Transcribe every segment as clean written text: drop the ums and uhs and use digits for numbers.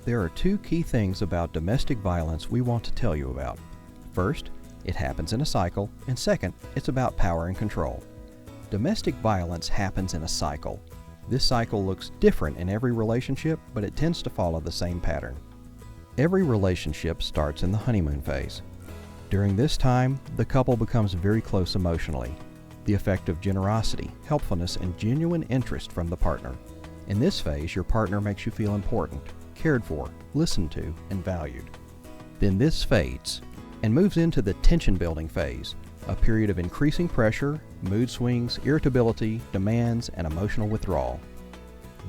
There are two key things about domestic violence we want to tell you about. First, it happens in a cycle, and second, it's about power and control. Domestic violence happens in a cycle. This cycle looks different in every relationship, but it tends to follow the same pattern. Every relationship starts in the honeymoon phase. During this time, the couple becomes very close emotionally. The effect of generosity, helpfulness, and genuine interest from the partner. In this phase, your partner makes you feel important, cared for, listened to, and valued. Then this fades and moves into the tension-building phase, a period of increasing pressure, mood swings, irritability, demands, and emotional withdrawal.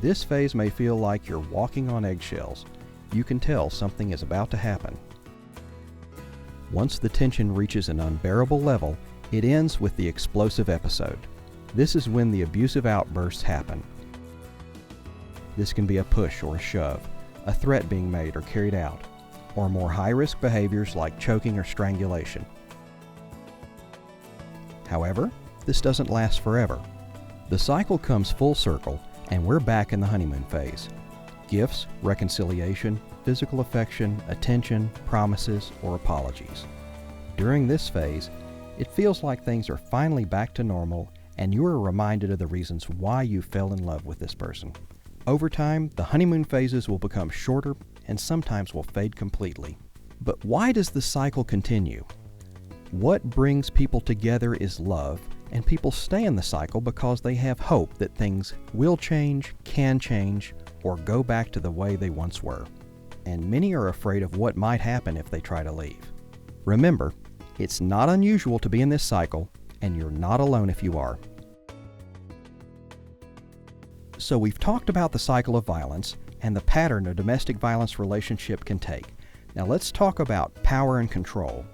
This phase may feel like you're walking on eggshells. You can tell something is about to happen. Once the tension reaches an unbearable level, it ends with the explosive episode. This is when the abusive outbursts happen. This can be a push or a shove, a threat being made or carried out, or more high-risk behaviors like choking or strangulation. However, this doesn't last forever. The cycle comes full circle, and we're back in the honeymoon phase. Gifts, reconciliation, physical affection, attention, promises, or apologies. During this phase, it feels like things are finally back to normal, and you are reminded of the reasons why you fell in love with this person. Over time, the honeymoon phases will become shorter and sometimes will fade completely. But why does the cycle continue? What brings people together is love, and people stay in the cycle because they have hope that things will change, can change, or go back to the way they once were. And many are afraid of what might happen if they try to leave. Remember, it's not unusual to be in this cycle, and you're not alone if you are. So we've talked about the cycle of violence and the pattern a domestic violence relationship can take. Now let's talk about power and control.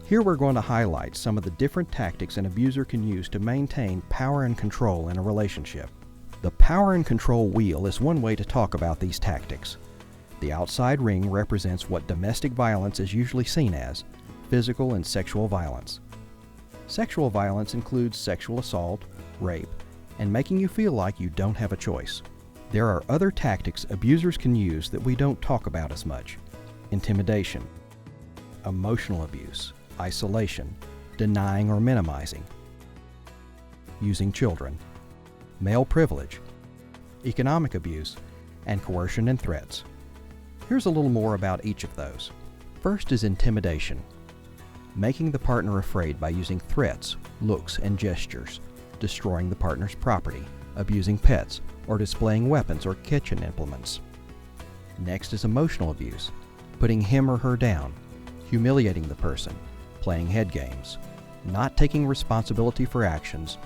Here we're going to highlight some of the different tactics an abuser can use to maintain power and control in a relationship. The power and control wheel is one way to talk about these tactics. The outside ring represents what domestic violence is usually seen as: physical and sexual violence. Sexual violence includes sexual assault, rape, and making you feel like you don't have a choice. There are other tactics abusers can use that we don't talk about as much: intimidation, emotional abuse, isolation, denying or minimizing, using children, male privilege, economic abuse, and coercion and threats. Here's a little more about each of those. First is intimidation, making the partner afraid by using threats, looks, and gestures, destroying the partner's property, abusing pets, or displaying weapons or kitchen implements. Next is emotional abuse, putting him or her down, humiliating the person, playing head games, not taking responsibility for actions,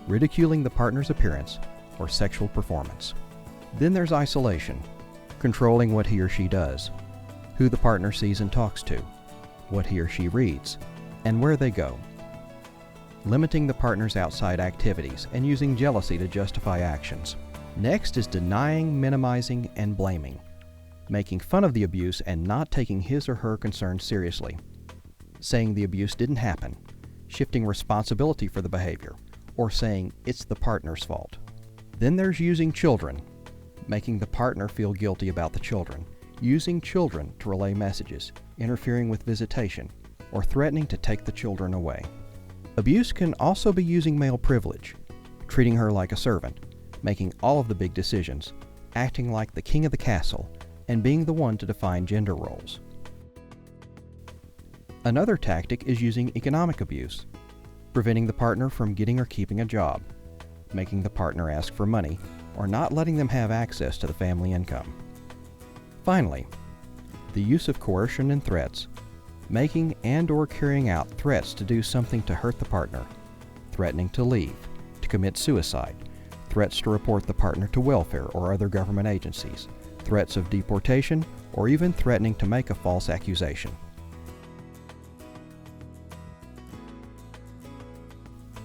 ridiculing the partner's appearance, or sexual performance. Then there's isolation, controlling what he or she does, who the partner sees and talks to, what he or she reads, and where they go. Limiting the partner's outside activities and using jealousy to justify actions. Next is denying, minimizing, and blaming, making fun of the abuse and not taking his or her concerns seriously, saying the abuse didn't happen, shifting responsibility for the behavior, or saying it's the partner's fault. Then there's using children, making the partner feel guilty about the children, using children to relay messages, interfering with visitation, or threatening to take the children away. Abuse can also be using male privilege, treating her like a servant, making all of the big decisions, acting like the king of the castle, and being the one to define gender roles. Another tactic is using economic abuse, preventing the partner from getting or keeping a job, making the partner ask for money, or not letting them have access to the family income. Finally, the use of coercion and threats, making and/or carrying out threats to do something to hurt the partner, threatening to leave, to commit suicide, threats to report the partner to welfare or other government agencies, threats of deportation, or even threatening to make a false accusation.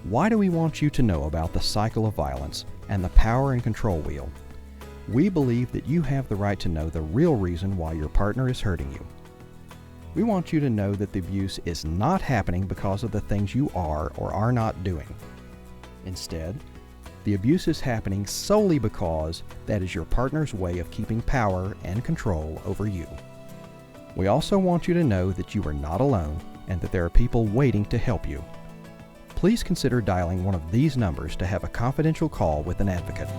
Why do we want you to know about the cycle of violence and the power and control wheel? We believe that you have the right to know the real reason why your partner is hurting you. We want you to know that the abuse is not happening because of the things you are or are not doing. Instead, The abuse is happening solely because that is your partner's way of keeping power and control over you. We also want you to know that you are not alone and that there are people waiting to help you. Please consider dialing one of these numbers to have a confidential call with an advocate.